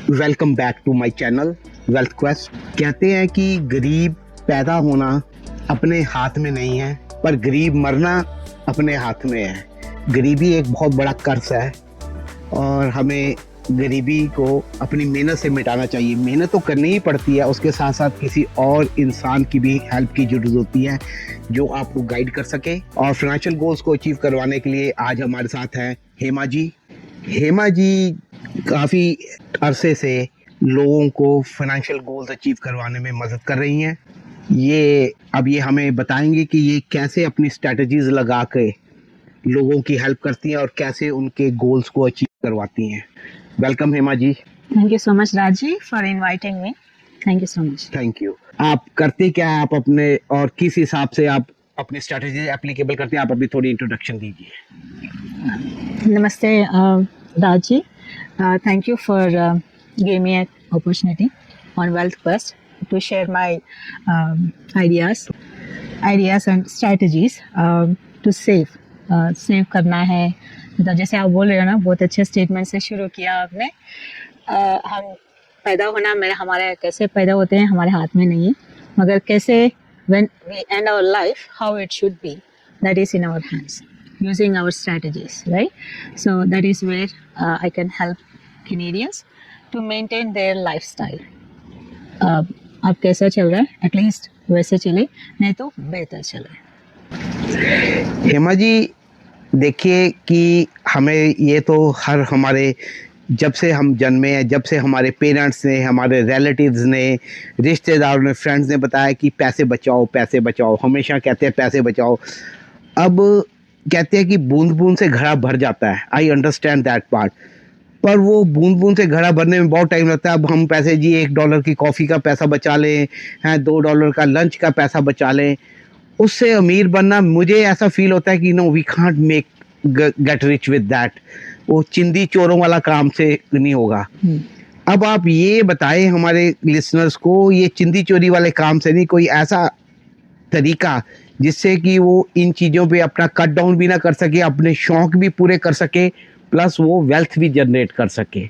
Welcome back to my channel Wealth Quest. कहते हैं कि गरीब पैदा होना अपने हाथ में नहीं है, पर गरीब मरना अपने हाथ में है। गरीबी एक बहुत बड़ा कर्ज है और हमें गरीबी को अपनी मेहनत से मिटाना चाहिए। मेहनत तो करनी ही पड़ती है, उसके साथ साथ किसी और इंसान की भी हेल्प की जरूरत होती है जो आपको गाइड कर सके। और फाइनेंशियल गोल्स को अचीव करवाने के लिए आज हमारे साथ हैं हेमा जी। हेमा जी काफ़ी अरसे से लोगों को फाइनेंशियल गोल्स अचीव करवाने में मदद कर रही हैं। ये हमें बताएंगे कि ये कैसे अपनी स्ट्रेटजीज लगा के लोगों की हेल्प करती हैं और कैसे उनके गोल्स को अचीव करवाती हैं। Welcome Hema ji. Thank you so much Raji for inviting me. Thank you so much. Thank you. आप करते क्या है, आप अपने और किस हिसाब से आप अपनी स्ट्रेटजी एप्लीकेबल करते हैं, आप अभी थोड़ी इंट्रोडक्शन दीजिए। नमस्ते Raji, thank you for giving me an opportunity on Wealth Quest to share my ideas and strategies to save करना है। तो जैसे आप बोल रहे हो ना, बहुत अच्छे स्टेटमेंट से शुरू किया आपने। हम पैदा होना हमारे कैसे पैदा होते हैं हमारे हाथ में नहीं है, मगर कैसे when we end our life, how it should be, that is in our hands, using our strategies, right? So that is where I can help Canadians to maintain their lifestyle. अब कैसा चल रहा है, एटलीस्ट वैसे चले, नहीं तो बेहतर चले। हेमा जी देखिए कि हमें ये तो हमारे जब से हम जन्मे हैं, जब से हमारे पेरेंट्स ने, हमारे रिलेटिव्स ने, रिश्तेदारों ने, फ्रेंड्स ने बताया कि पैसे बचाओ पैसे बचाओ, हमेशा कहते हैं पैसे बचाओ। अब कहते हैं कि बूंद बूंद से घड़ा भर जाता है। आई अंडरस्टैंड दैट पार्ट, पर वो बूंद बूंद से घड़ा भरने में बहुत टाइम लगता है। अब हम पैसे जी $1 की कॉफ़ी का पैसा बचा लें, हैं $2 का लंच का पैसा बचा लें, उससे अमीर बनना मुझे ऐसा फील होता है कि no we can't make get rich with that. वो चिंदी चोरों वाला काम से नहीं होगा। अब आप ये बताएं हमारे लिसनर्स को, ये चिंदी चोरी वाले काम से नहीं, कोई ऐसा तरीका जिससे कि वो इन चीज़ों पे अपना कट डाउन भी ना कर सके, अपने शौक भी पूरे कर सके, प्लस वो वेल्थ भी जनरेट कर सके।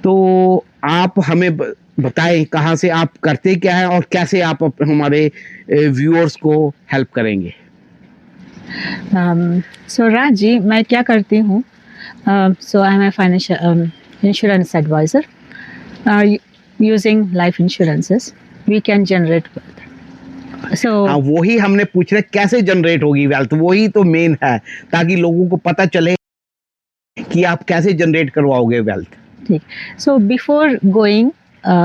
तो आप हमें बताएं कहाँ से आप करते क्या है और कैसे आप हमारे व्यूअर्स को हेल्प करेंगे। सो राज जी, मैं क्या करती हूँ, so I'm a financial insurance advisor. Using life insurances, we can generate wealth. So हाँ, वही हमने पूछ रहे कैसे जनरेट होगी वेल्थ, वही तो मेन है, ताकि लोगों को पता चले कि आप कैसे जनरेट करवाओगे वेल्थ। ठीक। So before going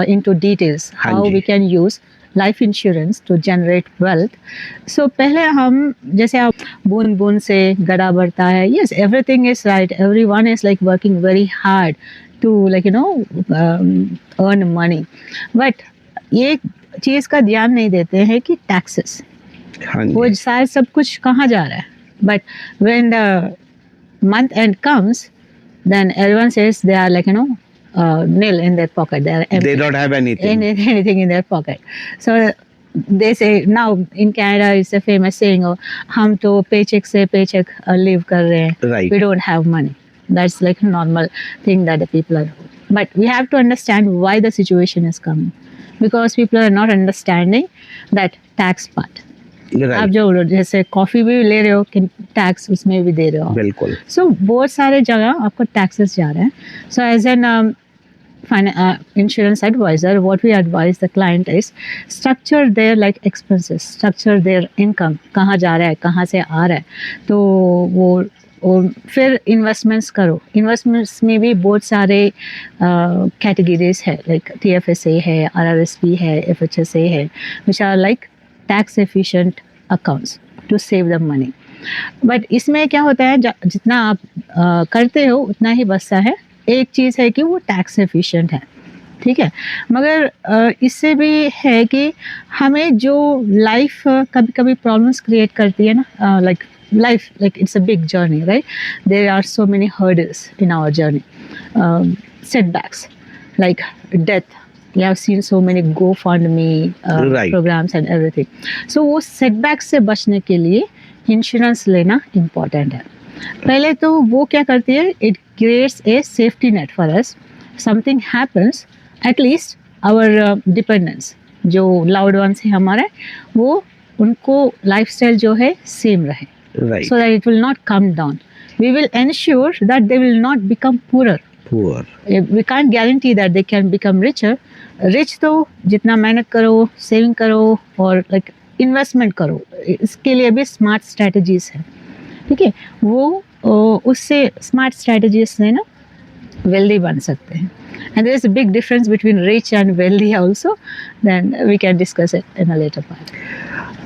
into details how we can use life insurance to generate wealth, so पहले हम, जैसे आप बूंद बूंद से गड़ा बढ़ता है, yes everything is right, everyone is like working very hard to like earn money, but ये चीज़ का ध्यान नहीं देते हैं कि टैक्सेस, वो शायद सब कुछ कहाँ जा रहा है, but when the month and comes then everyone says they are like nil in their pocket. They don't have anything in their pocket. So they say now in Canada it's a famous saying, oh, हम तो paycheck से paycheck live कर रहे हैं, right. We don't have money. That's like a normal thing that the people are. But we have to understand why the situation is coming, because people are not understanding that tax part. आप जो जैसे coffee भी ले रहे हो, tax उसमें भी दे रहे हो, बिल्कुल। सो बहुत सारे जगह आपको टैक्सेस जा रहे हैं। So as an insurance advisor, what we advise the client is structure their like expenses, structure their income, कहाँ जा रहा है, कहाँ से आ रहा है, तो वो फिर इन्वेस्टमेंट्स करो। इन्वेस्टमेंट्स में भी बहुत सारे कैटेगरीज है, लाइक TFSA है, RRSP है, FHSA है, which are like tax efficient accounts to save the money. But इसमें क्या होता है, जितना आप करते हो उतना ही बचता है। एक चीज़ है कि वो टैक्स एफिशिएंट है, ठीक है, मगर इससे भी है कि हमें जो लाइफ कभी कभी प्रॉब्लम्स क्रिएट करती है ना, like life, like it's a big journey, right? There are so many hurdles in our journey, setbacks like death. We have seen so many GoFundMe right. programs and everything. So वो setbacks से बचने के लिए insurance लेना important है। पहले तो वो क्या करती है, it creates a safety net for us something happens, at least our dependents जो लाउड वंस हैं हमारे, वो उनको लाइफस्टाइल जो है सेम रहे, Right. so that it will not come down. We will ensure that they will not become poorer. Poor. We can't guarantee that they can become richer. Rich तो जितना मेहनत करो, सेविंग करो और लाइक इन्वेस्टमेंट करो, इसके लिए भी स्मार्ट स्ट्रेटजीज है, ठीक है। वो उससे स्मार्ट स्ट्रेटजीज से ना वेल्दी बन सकते हैं। And there is a big difference between rich and wealthy also, then we can discuss it in a later part.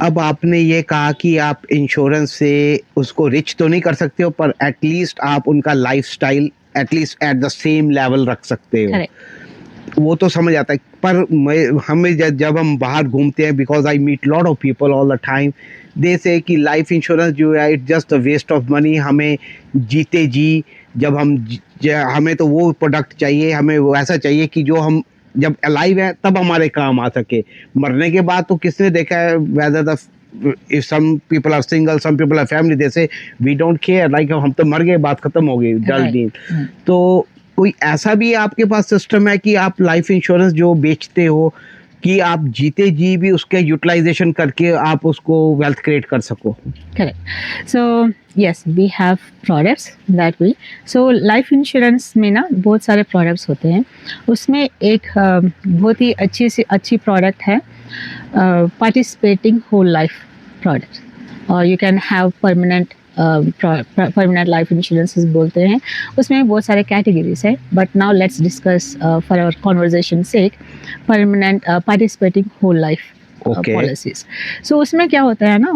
अब आपने ये कहा कि आप इंश्योरेंस से उसको रिच तो नहीं कर सकते हो, पर एटलीस्ट आप उनका lifestyle at least at the same level रख सकते हो। करेक्ट। वो तो समझ आता है, पर हमें जब हम बाहर घूमते हैं, because I meet lot of people all the time, they say कि लाइफ इंश्योरेंस जो है it's just a waste of money. हमें जीते जी जब हमें तो वो प्रोडक्ट चाहिए, हमें वो ऐसा चाहिए कि जो हम जब अलाइव है तब हमारे काम आ सके। मरने के बाद तो किसने देखा है whether the if some people are single, some people are family, they say we don't care, like हम तो मर गए, बात खत्म हो गई, डल डील। तो कोई ऐसा भी आपके पास सिस्टम है कि आप लाइफ इंश्योरेंस जो बेचते हो कि आप जीते जी भी उसके यूटिलाइजेशन करके आप उसको वेल्थ क्रिएट कर सको? Correct. So yes, we have products that we, so life insurance में ना बहुत सारे प्रोडक्ट्स होते हैं। उसमें एक बहुत ही अच्छी प्रोडक्ट है participating whole life product, or you can have permanent life insurances बोलते हैं। उसमें बहुत सारे कैटेगरीज है, but now let's discuss for our conversation sake permanent participating whole life policies. So उसमें क्या होता है ना,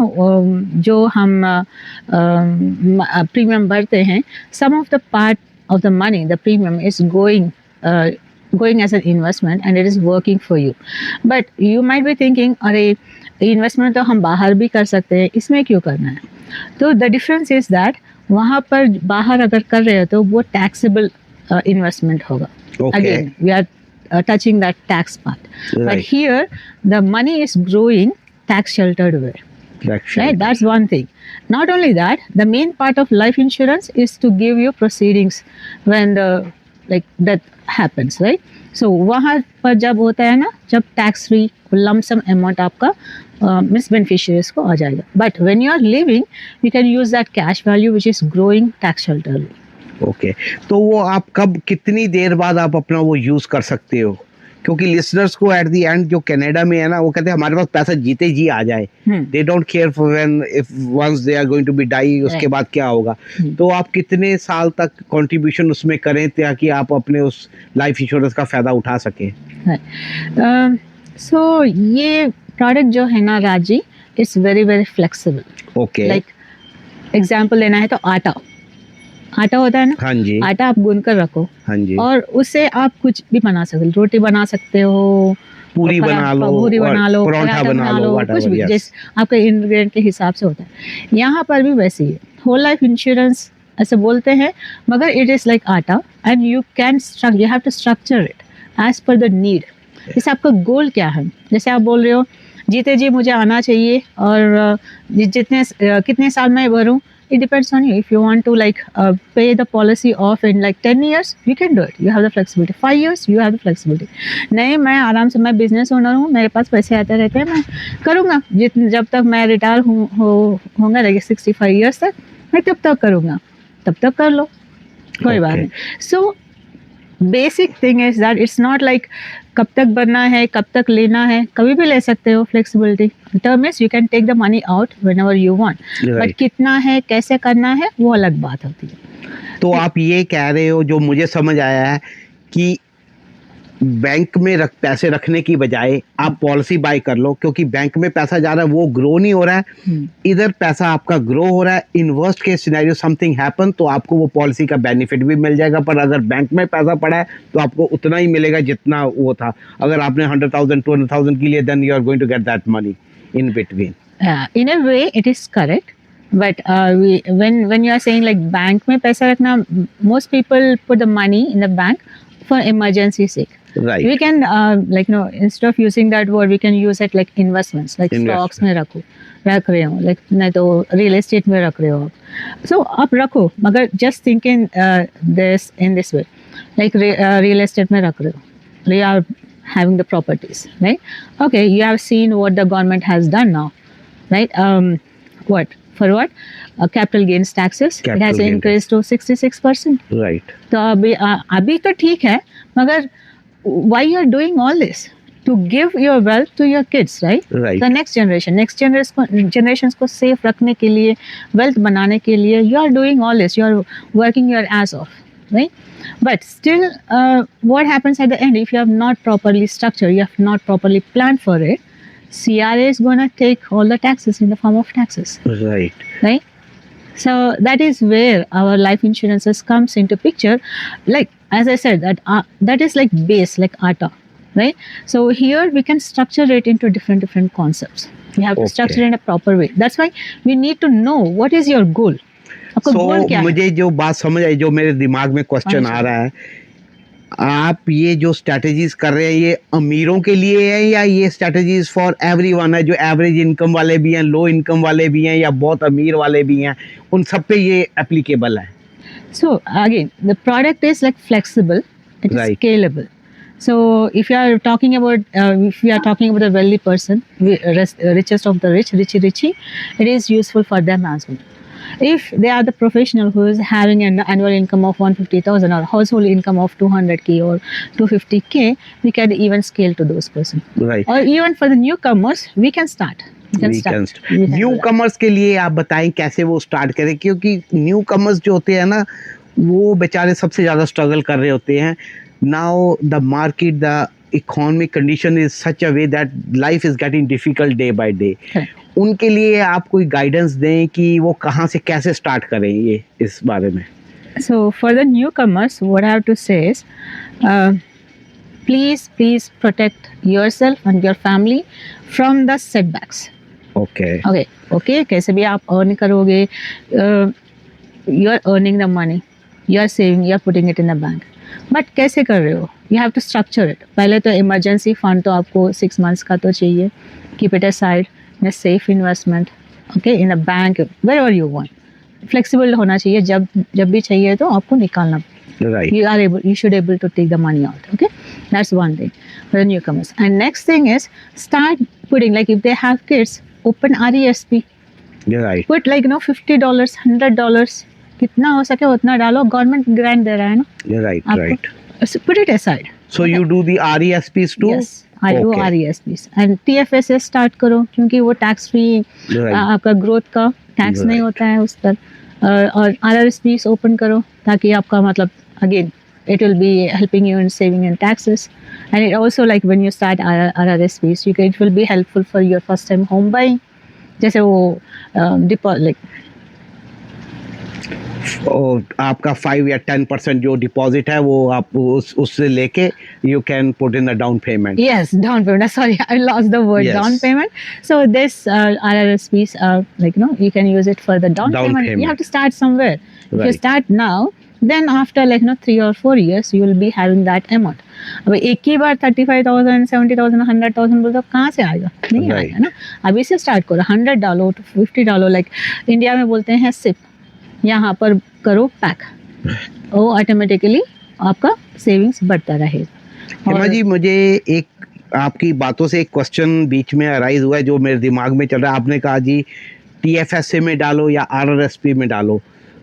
जो हम प्रीमियम भरते हैं, some of the part of the money, the premium is going as an investment and it is working for you, but you might be thinking अरे इन्वेस्टमेंट तो हम बाहर भी कर सकते हैं, इसमें क्यों करना है? तो द डिफरेंस इज दैट वहाँ पर बाहर अगर कर रहे हो तो वो टैक्सेबल इन्वेस्टमेंट होगा। Again we are touching that tax part, right. But here the money is growing tax sheltered way, right? That's one thing. Not only that, the main part of life insurance is to give you proceedings when the like death happens, right? So वहाँ पर जब होता है ना, जब tax free lump sum amount आपका मिस beneficiaries को आ जाएगा, but when you are living you can use that cash value which is growing tax shelterly. Okay, तो वो आप कब कितनी देर बाद आप अपना वो यूज कर सकते हो? क्योंकि लिसनर्स को एट द एंड जो कनाडा में है ना, वो कहते हैं हमारे पास पैसा जीते जी आ जाए, they don't care for when if once they are going to be die, उसके बाद क्या होगा। तो आप कितने साल तक कंट्रीब्यूशन उसमें करें ताकि आप अपने उस लाइफ इंश्योरेंस का फायदा उठा सकें? सो ये प्रोडक्ट जो है ना राजी, it's very very flexible. Okay, like example लेना है तो आटा होता है ना, हाँ जी, आटा आप गूंद कर रखो, हाँ जी, और उससे आप कुछ भी बना सकते हो, रोटी बना सकते हो, पूरी बना लो, पराठा बना लो, कुछ भी जैसे आपके इंग्रेडिएंट के हिसाब से होता है। यहाँ पर भी वैसे ही है, होल लाइफ इंश्योरेंस ऐसे बोलते हैं, मगर it is like atta and you have to structure it as per the need. जैसे आपका गोल क्या है, जैसे आप बोल रहे हो जीते जी मुझे आना चाहिए और कितने साल में भरूं, it depends on you. If you want to like pay the policy off in like 10 years, you can do it. You have the flexibility. 5 years, you have the flexibility. नहीं, मैं आराम से, मैं बिजनेस ओनर हूँ, मेरे पास पैसे आते रहते हैं, मैं करूँगा जब तक मैं रिटायर होऊंगा, like 65 years तक मैं तब तक करूँगा, तब तक कर लो, कोई बात नहीं। So basic thing is that it's not like कब तक भरना है, कब तक लेना है, कभी भी ले सकते हो। Flexibility term is you can take the money out whenever you want, but कितना है, कैसे करना है, वो अलग बात होती है। तो आप ये कह रहे हो, जो मुझे समझ आया है कि बैंक में पैसे रखने की बजाय आप पॉलिसी बाय कर लो, क्योंकि बैंक में पैसा जा रहा है वो ग्रो नहीं हो रहा है, इधर पैसा आपका ग्रो हो रहा है। In worst case scenario something happen तो आपको वो पॉलिसी का बेनिफिट भी मिल जाएगा, पर अगर बैंक में पैसा पड़ा है तो आपको उतना ही मिलेगा जितना वो था। अगर आपने 100,000 200,000 के लिए, then you are going to get that money in between. In a way it is correct, but when you are saying like bank में पैसा रखना, most people put the money in the bank for emergency sake. Right. We can like instead of using that word, we can use it like investments, like stocks में रख रहे हो, like नहीं तो real estate में रख रहे हो आप, so आप रखो, मगर just think in this way, like real estate में रख रहे हो, you are having the properties, right? Okay, you have seen what the government has done now, right? What for what? Capital gains taxes. It Capital has gain increased to 66%. Right तो अभी तो ठीक है, मगर why you are doing all this? To give your wealth to your kids, right? Right. The next generations को safe रखने के लिए, wealth बनाने के लिए, you are doing all this. You are working your ass off, right? But still, what happens at the end if you have not properly structured, you have not properly planned for it? CRA is gonna take all the taxes in the form of taxes, right right? So that is where our life insurances comes into picture. Like as I said, that is like base, like atta, right? So here we can structure it into different concepts. We have to Okay. structure it in a proper way. That's why we need to know what is your goal. आपका goal क्या है? मुझे जो बात समझ आई, जो मेरे दिमाग में क्वेश्चन हाँ आ जी। रहा है, आप ये जो स्ट्रैटेजीज कर रहे हैं ये अमीरों के लिए है या ये स्ट्रैटेजीज फॉर एवरीवन है, जो एवरेज इनकम वाले भी हैं, लो इनकम वाले भी हैं, या बहुत अमीर वाले भी हैं, उन सब पे ये एप्लीकेबल है? So again, the product is like flexible, it is Right. scalable. So if you are talking about, if we are talking about a wealthy person, richest of the rich, richie, it is useful for them as well. If they are the professional who is having an annual income of 150,000 or household income of 200k or 250k, we can even scale to those person. Right Or even for the newcomers, we can start. We can start. We can do new that. Commerce के लिए आप बताएं कैसे वो start करें, क्योंकि new commerce जो होते हैं ना, वो बेचारे सबसे ज़्यादा स्ट्रगल कर रहे होते हैं. Now the market, the economic condition is such a way that life is getting difficult day by day. Correct. उनके लिए आप कोई गाइडेंस दें कि वो कहाँ से कैसे स्टार्ट करें ये इस बारे में. So for the newcomers, what I have to say is, please protect yourself and your family from the setbacks. Okay Okay. कैसे भी आप earn करोगे, you are earning the money, you are saving, you are putting it in the bank. But कैसे कर रहे हो? You have to structure it. पहले तो emergency fund तो आपको 6 months का तो चाहिए. Keep it aside in a safe investment. Okay, in a bank, wherever you want. Flexible होना चाहिए, जब भी चाहिए तो आपको निकालना. Right You should able to take the money out. Okay, that's one thing for the newcomers. And next thing is, start putting, like if they have kids, open RESP. Right Put like $50, $100, कितना हो सके उतना डालो. Government grant दे रहा है ना right आपको. Right. So put it aside. So you do the RESPs too? Yes, I do Okay. RESPs. And TFSA start करो, क्योंकि वो टैक्स फ्री Right. आपका ग्रोथ का टैक्स नहीं Right. होता है उस पर. और RRSPs ओपन करो, ताकि आपका मतलब again it will be helping you in saving in taxes. And it also, like when you start RRSPs, it will be helpful for your first time home buying. जैसे वो deposit, और आपका 5 या 10% जो डिपॉजिट है वो आप उससे लेके you can put in the down payment. yes, down payment. Sorry, I lost the word. Yes. Down payment. So this RRSPs, like you can use it for the down payment. You payment. have to start somewhere. If you Right. start now, then after 3 or 4 years, you will be having that amount. अब एक ही बार 35,000, 70,000, 100,000 बोल तो कहाँ से आएगा? नहीं Right. आएगा ना. अभी से स्टार्ट करो, 100 डालो, 50 डालो. लाइक इंडिया में बोलते हैं सिप, यहाँ पर करो पैक, वो ऑटोमेटिकली आपका सेविंग्स बढ़ता रहेगा. हेमा जी, मुझे एक आपकी बातों से एक क्वेश्चन बीच में अराइज हुआ है जो मेरे दिमाग में चल रहा है. आपने कहा जी TFSA में डालो या RRSP में डालो.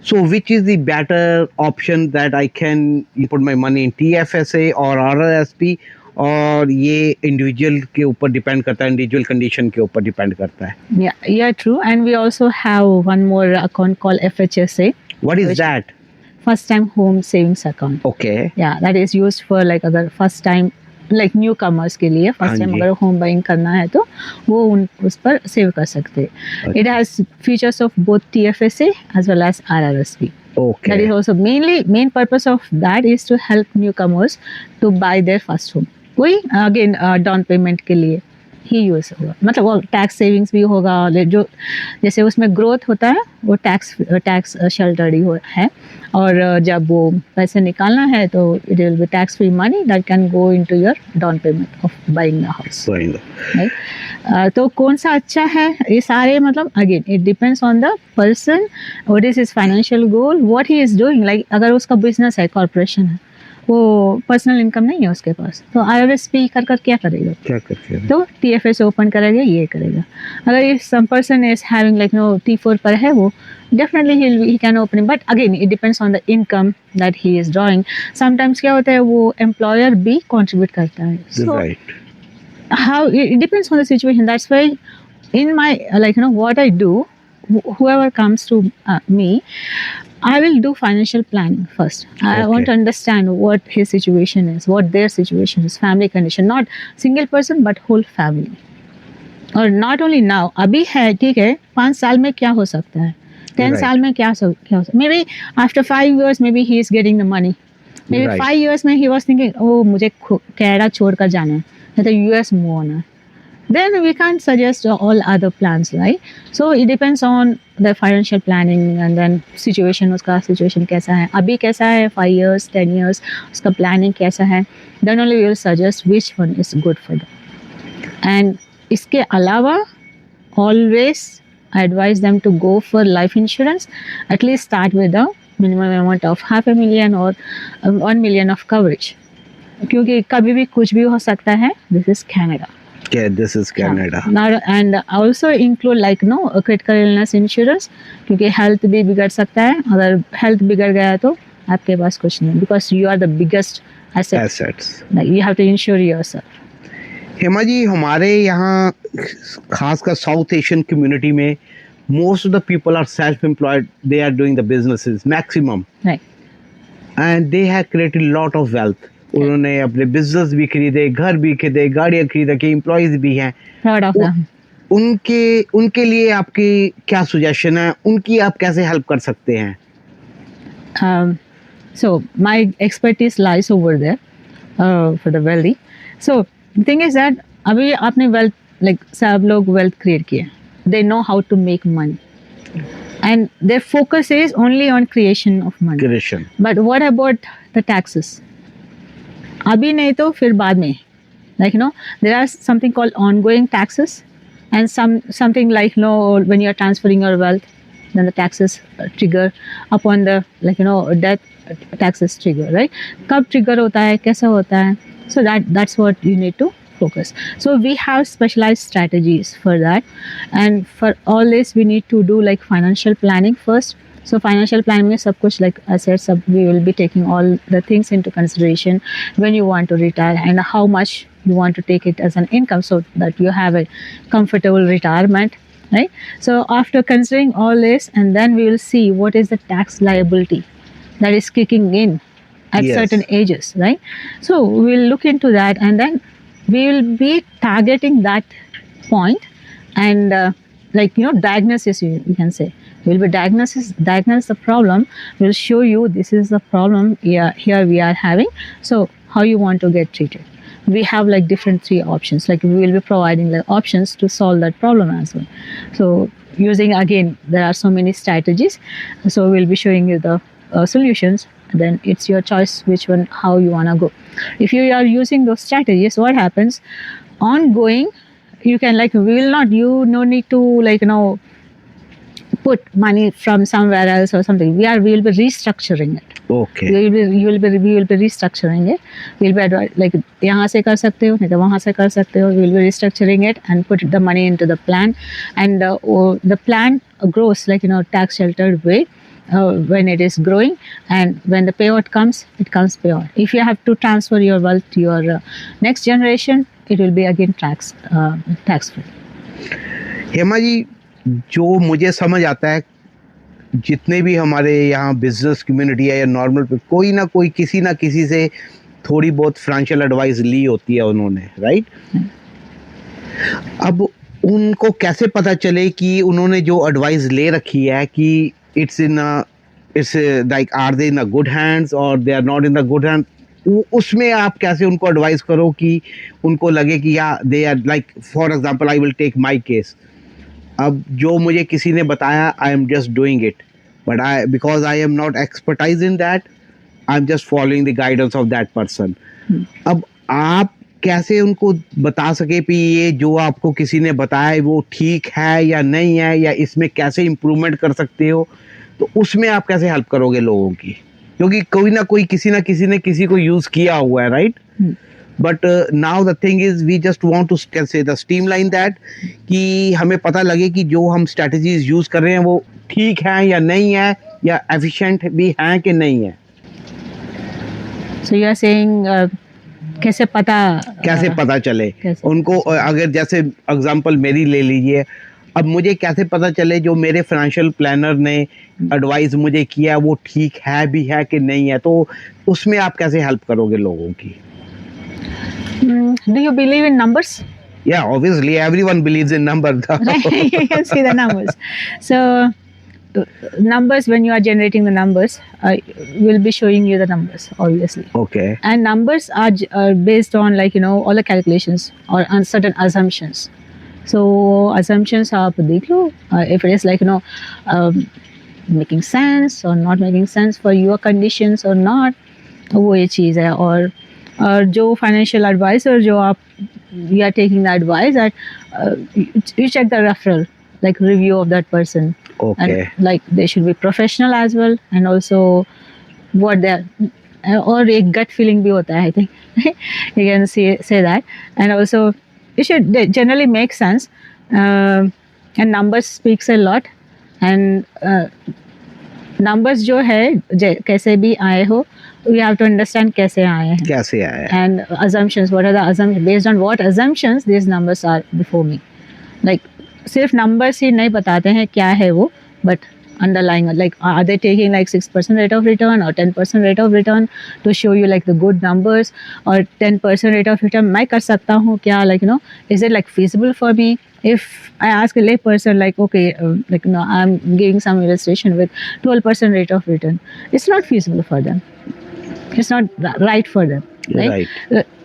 So which is the better option that I can put my money in, TFSA or RRSP? और ये इंडिविजुअल के ऊपर डिपेंड करता है, इंडिविजुअल कंडीशन के ऊपर डिपेंड करता है. Yeah, true. And we also have one more account called FHSA, what is Which- that? first time home savings account. Okay. Yeah, that is used for अगर first time newcomers के लिए हाँ first time जी. अगर home buying करना है तो वो उस पर सेव कर सकते हैं. Okay. It has features of both TFSA as well as RRSP. Okay. That is also main purpose of that is to help newcomers to buy their first home. वही अगेन डाउन पेमेंट के लिए ही use होगा. मतलब वो tax savings भी होगा, जो जैसे उसमें ग्रोथ होता है वो टैक्स शेल्टर्ड ही है. और जब वो पैसे निकालना है तो it will be tax free money that can go into your down payment of buying the house. तो कौन सा अच्छा है? ये सारे मतलब again it depends on the person, what is his financial goal, what he is doing. Like अगर उसका बिजनेस है, कॉर्पोरेशन है, वो पर्सनल इनकम नहीं है उसके पास, तो IRSP कर क्या करेगा? क्या करते हैं? तो TFS ओपन करेगा, ये करेगा। अगर if some person is having like no T4 पर है वो, definitely he can open, but again it depends on the income that he is drawing. Sometimes क्या होता है, वो एम्प्लॉयर भी कंट्रीब्यूट करता है, so right, how it depends on the situation. That's why in my what I do, whoever comes to me, I will do financial planning first. I want to understand what his situation is, what their situation is, family condition, not single person but whole family. और not only now, अभी है ठीक है, 5 साल में क्या हो सकता है, 10 Right. साल में क्या हो सकता है, maybe after 5 years maybe he is getting the money, maybe Right. 5 years में he was thinking oh मुझे कनाडा छोड़कर जाना है, या तो US मूव होना है, then we can't suggest all other plans, right? So it depends on the financial planning and then situation, उसका situation कैसा है, अभी कैसा है, 5 years 10 years उसका planning कैसा है, then only we will suggest which one is good for them. And इसके अलावा always I advise them to go for life insurance. At least start with a minimum amount of $500,000 or 1 million of coverage, क्योंकि कभी भी कुछ भी हो सकता है. This is Canada. Okay, this is Canada. Now, and also include like a critical illness insurance, क्योंकि health भी बिगड़ सकता है. अगर health बिगड़ गया तो आपके पास कुछ नहीं, because you are the biggest asset. Assets. Like you have to insure yourself. Hema ji, हमारे यहाँ खासकर साउथ एशियन कम्युनिटी में most of the people are self employed, they are doing the businesses maximum, Right. And they have created lot of wealth. उन्होंने अपने business भी खरीदे, घर भी खरीदे, गाड़ियाँ खरीदा, के एम्प्लॉयज भी हैं. Proud of them. उनके लिए आपकी क्या सजेशन है, उनकी आप कैसे हेल्प कर सकते हैं? So my expertise lies over there for the wealthy. So the thing is that अभी आपने wealth, like सब लोग wealth create किए, they know how to make money and their focus is only on creation of money. Creation. But what about the taxes? अभी नहीं तो फिर बाद में, like there are something called ongoing taxes and something like when you are transferring your wealth, then the taxes trigger upon the death, taxes trigger, right? कब trigger होता है, कैसा होता है, so that's what you need to focus. So we have specialized strategies for that, and for all this we need to do like financial planning first. So financial planning में सब कुछ like I said, we will be taking all the things into consideration when you want to retire and how much you want to take it as an income so that you have a comfortable retirement, right? So after considering all this, and then we will see what is the tax liability that is kicking in at Yes. certain ages, right? So we'll look into that, and then we will be targeting that point and diagnosis, you can say. We'll be diagnose the problem. We'll show you this is the problem here we are having. So how you want to get treated. We have like different 3 options. Like we will be providing the options to solve that problem as well. So using, again, there are so many strategies. So we'll be showing you the solutions. Then it's your choice which one, how you want to go. If you are using those strategies, what happens? Ongoing, you can you no need to put money from somewhere else or something. We will be restructuring it. Okay. We will be restructuring it. We'll be like यहाँ से कर सकते हो, नहीं तो वहाँ से कर सकते हो. We will be restructuring it and put the money into the plan, and the plan grows tax sheltered way. When it is growing, and when the payout comes, it comes payout. If you have to transfer your wealth to your next generation, it will be again tax free. Hema ji, जो मुझे समझ आता है, जितने भी हमारे यहाँ business community है या नॉर्मल पे, कोई ना कोई किसी ना किसी से थोड़ी बहुत फाइनेंशियल एडवाइस ली होती है उन्होंने, राइट? अब उनको कैसे पता चले कि उन्होंने जो एडवाइस ले रखी है कि it's like are they in a good hands or they are not in the good hands? उसमें आप कैसे उनको एडवाइस करो कि उनको लगे कि या they are like, for example I will take my case. अब जो मुझे किसी ने बताया, I am just doing it, but because I am not expertise in that, I am just following the guidance of that person. अब आप कैसे उनको बता सके कि ये जो आपको किसी ने बताया वो ठीक है या नहीं है, या इसमें कैसे इम्प्रूवमेंट कर सकते हो, तो उसमें आप कैसे हेल्प करोगे लोगों की? क्योंकि कोई ना कोई किसी ने किसी को यूज किया हुआ है, right? But now the thing is we just want to can say the streamline that, कि हमें पता लगे कि जो हम स्ट्रेटजीज यूज कर रहे हैं वो ठीक है या नहीं है, या एफिशिएंट भी हैं कि नहीं है। So you are saying कैसे पता चले कैसे उनको? अगर जैसे एग्जांपल मेरी ले लीजिए, अब मुझे कैसे पता चले जो मेरे फाइनेंशियल प्लानर ने एडवाइस मुझे किया वो ठीक है भी है कि नहीं है, तो उसमें आप कैसे हेल्प करोगे लोगों की? Do you believe in numbers? Yeah, obviously everyone believes in number. Right, you can see the numbers. So numbers, when you are generating the numbers, will be showing you the numbers, obviously. Okay. And numbers are based on, like, you know, all the calculations or on certain assumptions. So assumptions आप देख लो, if it is like, you know, making sense or not making sense for your conditions or not, वो ये चीज़ है. और जो financial advisor जो आप you are taking the advice that you check the referral, like review of that person. Okay. And like they should be professional as well, and also what they are, और एक gut feeling भी होता है, I think. You can say that. And also it should generally make sense, and numbers speaks a lot. And numbers जो है कैसे भी आए हो, we have to understand कैसे आए हैं, कैसे आए हैं. and assumptions, what are the assumptions, based on what assumptions these numbers are before me. Like सिर्फ numbers ही नहीं बताते हैं क्या है वो, but underlying, like are they taking like 6% rate of return or 10% rate of return to show you like the good numbers, or 10% rate of return मैं कर सकता हूँ क्या, like, you know, is it like feasible for me? If I ask a lay person, like, okay, like, you know, I'm giving some illustration with 12% rate of return, it's not feasible for them, it's not right for them, right?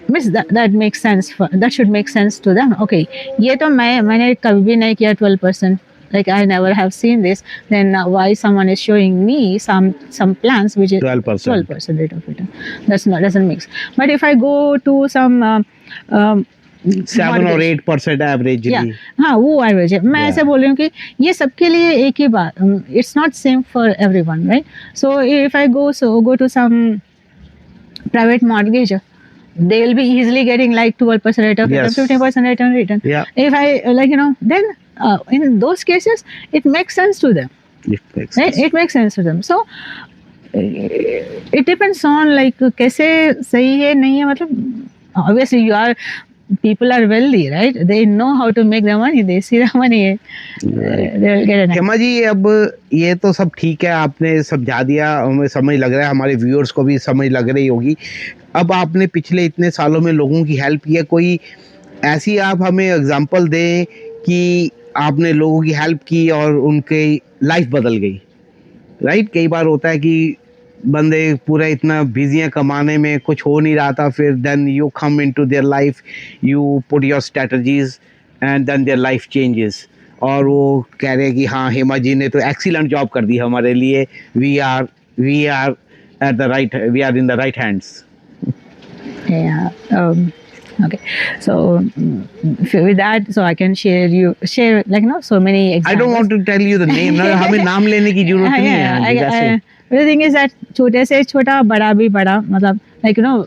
Means that makes sense for, that should make sense to them. Okay, ये तो मैंने कभी भी नहीं किया 12%, like I never have seen this, then why someone is showing me some plans which is 12% rate of return? Doesn't make sense. But if I go to some 7 or 8% average. हाँ, वो average है. मैं ऐसे बोल रही हूँ कि ये सबके लिए एक ही बात, it's not same for everyone, right? So if I go to some private mortgage, they will be easily getting like 12% rate of return, 15% rate of return. Yeah. If I, like, you know, then in those cases it makes sense to them. It makes sense. Right? It makes sense to them. So it depends on like कैसे सही है नहीं है, मतलब obviously you are, people are wealthy, right? They know how to make the money. They see the money. They will get it. Hema ji, अब ये तो सब ठीक है, आपने समझा दिया, हमें समझ लग रहा है, हमारे व्यूअर्स को भी समझ लग रही होगी. अब आपने पिछले इतने सालों में लोगों की हेल्प की है, कोई ऐसी आप हमें एग्जांपल दें कि आपने लोगों की हेल्प की और उनकी लाइफ बदल गई, राइट? कई बार होता है कि बंदे पूरा इतना बिजी हैं कमाने में, कुछ हो नहीं रहा था, फिर then you come into their life, you put your strategies and then their life changes, और वो कह रहे हैं कि हाँ, हेमा जी ने तो एक्सीलेंट जॉब कर दी हमारे लिए, we are at the right, we are in the right hands. Okay, so with that, so I can share like, you know, so many examples. I don't want to tell you the name. हमें नाम लेने की जरूरत नहीं है. The thing is that छोटे से छोटा, बड़ा भी बड़ा, मतलब like, you know,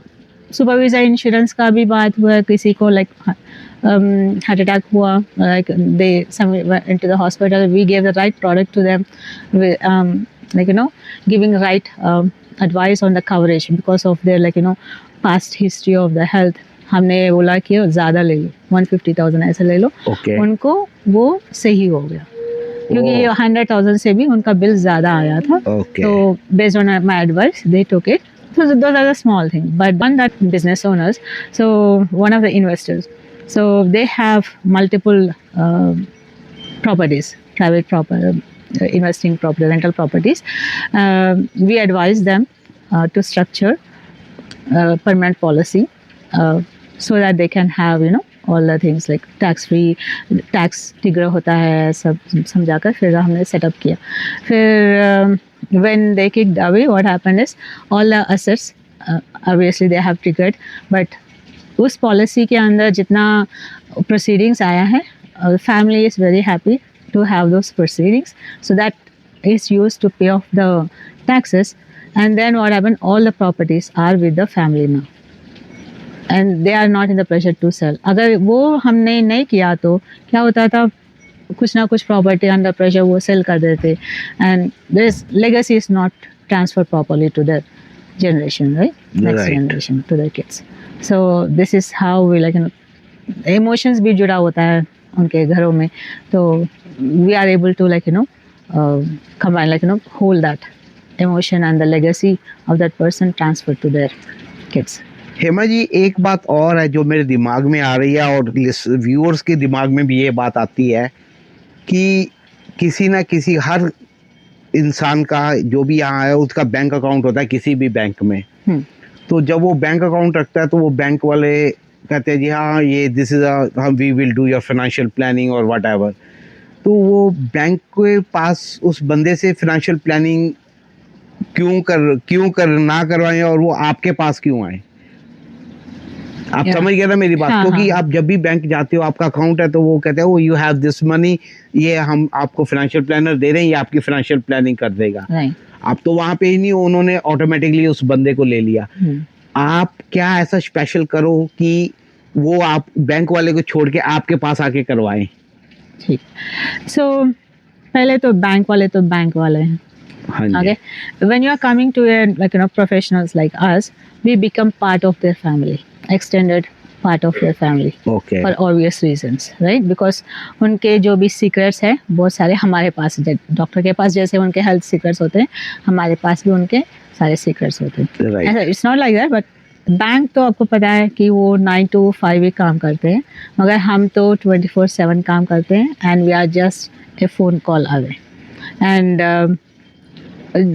supervisor insurance का भी बात हुआ, किसी को like heart attack हुआ, like they went into the hospital, we gave the right product to them, like, you know, giving right advice on the coverage because of their, like, you know, past history of the health. हमने बोला कि ज़्यादा ले लो, 150,000 ऐसे ले लो. Okay. उनको वो सही हो गया, क्योंकि 100,000 से भी उनका बिल ज़्यादा आया था. Okay. So based on my advice, they took it. So those are the small things. But one that business owners, so one of the investors, so they have multiple properties, private property, investing property, rental properties. We advise them to structure permanent policy, so that they can have, you know, all the things like tax free, tax trigger होता है, सब समझाकर फिर हमने setup किया. फिर when they kicked away, what happened is all the assets obviously they have triggered, but उस policy के अंदर जितना proceedings आया है, family is very happy to have those proceedings, so that is used to pay off the taxes, And then what happened? All the properties are with the family now. And they are not in the pressure to sell. अगर वो हमने नहीं किया तो क्या होता था, कुछ ना कुछ प्रॉपर्टी अंडर प्रेशर वो सेल कर देते, and this legacy is not transfer properly to the generation, right? Next Right. generation, to the kids. So this is how we like, emotions भी जुड़ा होता है उनके घरों में, तो we are able to like combine, like hold that emotion and the legacy of that person transfer to their kids. Hema ji, एक बात और है जो मेरे दिमाग में आ रही है और व्यूअर्स के दिमाग में भी ये बात आती है कि किसी ना किसी, हर इंसान का जो भी यहाँ है उसका बैंक अकाउंट होता है किसी भी बैंक में। तो जब वो बैंक अकाउंट रखता है तो वो बैंक वाले कहते हैं जी हाँ ये this is we will do your financial planning और वट एवर। तो वो बैंक के पास उस बंदे से फाइनेंशियल प्लानिंग क्यों कर ना करवाएं और वो आपके पास क्यों आए? आप समझ गए ना मेरी बात? हाँ, क्योंकि हाँ. आप जब भी बैंक जाते हो आपका अकाउंट है तो वो कहते हैं वो यू हैव दिस मनी, ये हम आपको फाइनेंशियल प्लानर दे रहे हैं, ये आपकी फाइनेंशियल प्लानिंग कर देगा। Right. आप तो वहां पे ही नहीं, उन्होंने ऑटोमेटिकली उस बंदे को ले लिया। आप क्या ऐसा स्पेशल करो कि वो आप बैंक वाले को छोड़ के आपके पास आके करवाएं? ठीक, सो पहले तो बैंक वाले हैं। हाँ जी। Okay, when you are coming to professionals like us, we become part of their family, extended part of their family, okay. for obvious reasons, right? Because उनके जो भी सीक्रेट्स है बहुत सारे हमारे पास, डॉक्टर के पास जैसे उनके हेल्थ सीक्रेट्स होते हैं, हमारे पास भी उनके सारे सीक्रेट्स होते हैं। राइट। ऐसा it's not like that, but bank तो आपको पता है कि वो 9 to 5 ही काम करते हैं, मगर हम तो 24/7 काम करते हैं, and we are just a phone call away, and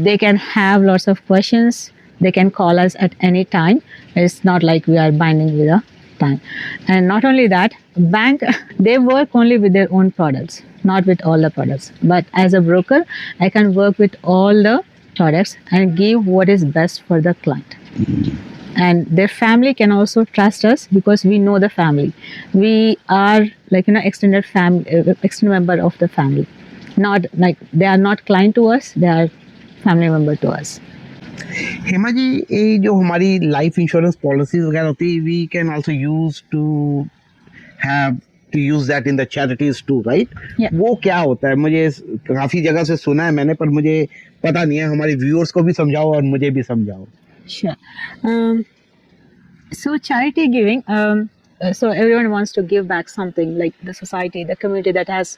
they can have lots of questions. They can call us at any time. It's not like we are binding with a time. And not only that, bank, they work only with their own products, not with all the products. But as a broker, I can work with all the products and give what is best for the client. And their family can also trust us because we know the family. We are like extended family, extended member of the family. Not like they are not client to us. They are family member to us. Hema ji, ये जो हमारी life insurance policies वगैरह होती है, we can also use to have to use that in the charities too, right? Yeah. वो क्या होता है? मुझे काफी जगह से सुना है मैंने, पर मुझे पता नहीं है। हमारे व्यूअर्स को भी समझाओ और मुझे भी समझाओ। Sure. So charity giving, so everyone wants to give back something, like the society, the community that has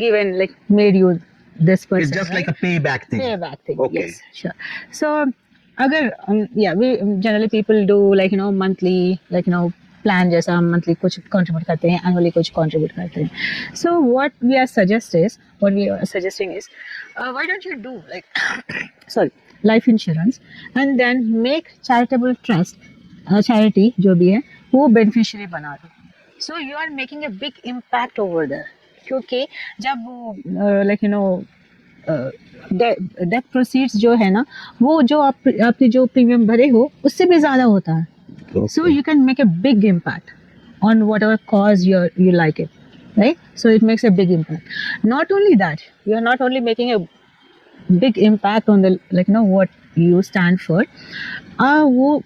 given, like made you this person. It's just like right? a payback thing. Payback thing. Okay. Yes, sure. So, agar we generally people do like monthly, like plan जैसा हम monthly कुछ contribute करते हैं, annually कुछ contribute करते हैं. So what we are suggesting is, why don't you do like sorry, life insurance and then make charitable trust, charity जो भी है वो beneficiary बना दो. So you are making a big impact over there. क्योंकि जब वो डेथ प्रोसीड्स जो है ना, वो जो आपने जो प्रीमियम भरे हो उससे भी ज़्यादा होता है. Okay. So you can make a big impact on whatever cause you like it, right? So it makes a big impact. Not only that, you are not only making a big impact on the what you stand for. वो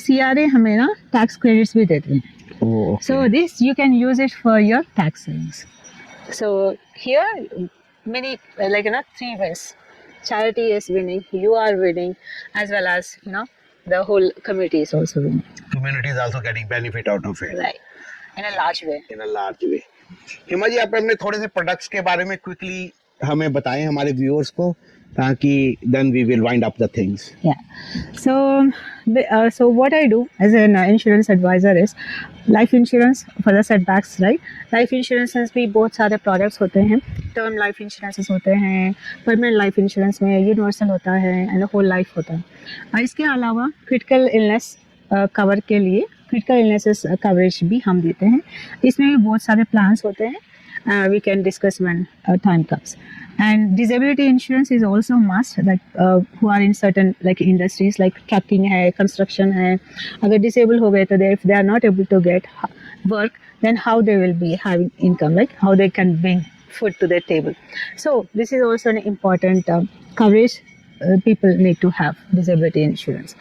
CRA हमें ना tax credits भी देते हैं. Oh, okay. So this you can use it for your tax savings. So here many 3 ways. Charity is winning, you are winning, as well as the whole community is also winning. Community is also getting benefit out of it. Right. In a large way. In a large way. हिमा जी, आप अपने थोड़े से products के बारे में quickly हमें बताएं हमारे व्यूअर्स को, ताकि then we will wind up the things. Yeah. So what I do as an insurance advisor is life insurance for the setbacks, right? Life insurance भी बहुत सारे products होते हैं. Term life insurances होते हैं, permanent life insurance में universal होता है and whole life होता है. इसके अलावा critical illness cover के लिए critical illnesses coverage भी हम देते हैं. इसमें भी बहुत सारे plans होते हैं. We can discuss when time comes. And disability insurance is also must, like who are in certain like industries like trucking है, construction है, अगर disabled हो गए तो if they are not able to get work, then how they will be having income, like how they can bring food to their table. So this is also an important coverage people need to have disability insurance.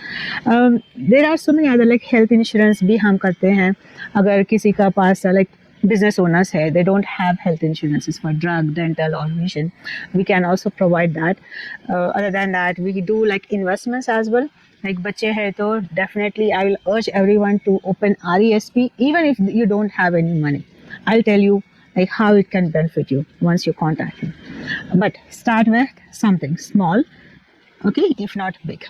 There are so many other like health insurance भी हम करते हैं. अगर किसी का पास like business owners है, they don't have health insurances for drug, dental or vision, we can also provide that. Other than that, we do like investments as well. Like बच्चे हैं तो definitely I will urge everyone to open RESP even if you don't have any money. I'll tell you like how it can benefit you once you contact me. But start with something small, okay, if not big.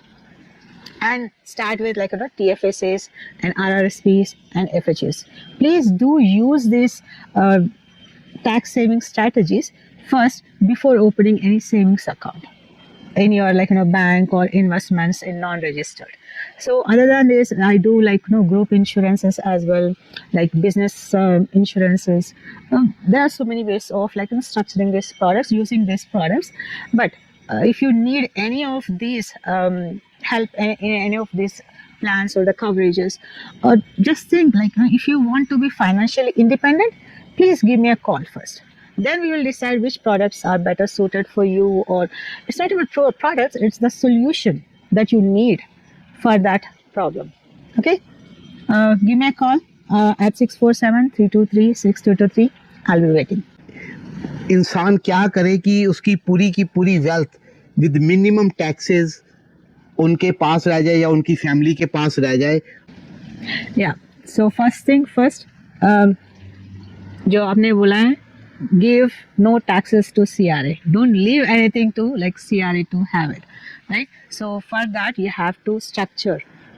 And start with like TFSAs and RRSPs and FHAs. Please do use these tax saving strategies first before opening any savings account in your bank or investments in non-registered. So other than this, I do like group insurances as well, like business insurances. There are so many ways of structuring these products, using these products. But if you need any of these help in any of these plans or the coverages, or just think if you want to be financially independent, please give me a call first. Then we will decide which products are better suited for you, or it's not even products, it's the solution that you need for that problem. Okay? Give me a call at 647-323-6223. I'll be waiting. इंसान क्या करे कि उसकी पूरी wealth with minimum taxes उनके पास रह जाए या उनकी फैमिली के पास रह जाए. Yeah. So first thing first, जो आपने बोला है, give no taxes to CRA. Don't leave anything to CRA to have it, right? So for that you have to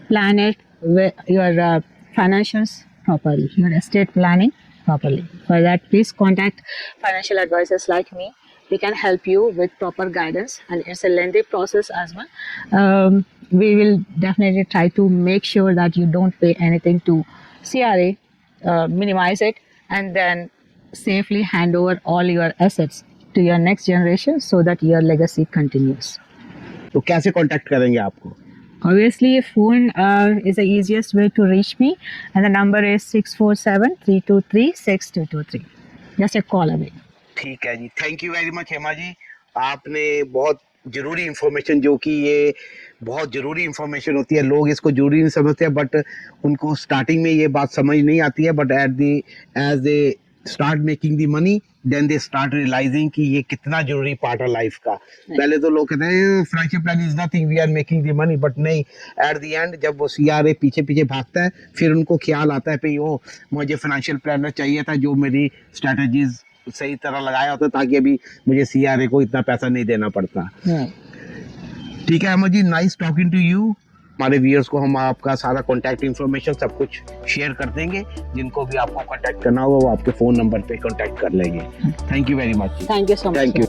plan it with your financials properly, your estate planning properly. For that, please contact financial advisors like me. We can help you with proper guidance, and it's a lengthy process as well. We will definitely try to make sure that you don't pay anything to CRA, minimize it, and then safely hand over all your assets to your next generation so that your legacy continues. तो कैसे contact करेंगे आपको? Obviously, phone is the easiest way to reach me, and the number is 647-323-6223. Just a call away. ठीक है जी, thank you very much Hema ji. आपने बहुत ज़रूरी इंफॉर्मेशन, जो कि ये बहुत ज़रूरी इंफॉर्मेशन होती है, लोग इसको ज़रूरी नहीं समझते हैं, बट उनको स्टार्टिंग में ये बात समझ नहीं आती है, but as they start making the money then they start realizing कि ये कितना जरूरी पार्ट है लाइफ का. पहले तो लोग कहते हैं financial plan is nothing, we are making the money, but नहीं, एट द एंड जब वो CRA पीछे भागता है, फिर उनको ख्याल आता है भाई ओ मुझे फाइनेंशियल प्लानर चाहिए था जो मेरी स्ट्रेटजीज सही तरह लगाया होता ताकि अभी मुझे CRA को इतना पैसा नहीं देना पड़ता. ठीक है Amar ji, nice talking to you. हमारे व्यूअर्स को हम आपका सारा कॉन्टैक्ट इन्फॉर्मेशन सब कुछ शेयर कर देंगे. जिनको भी आपको कॉन्टैक्ट करना होगा वो आपके फ़ोन नंबर पे कॉन्टैक्ट कर लेंगे. Thank you very much. Thank you so much. Thank you.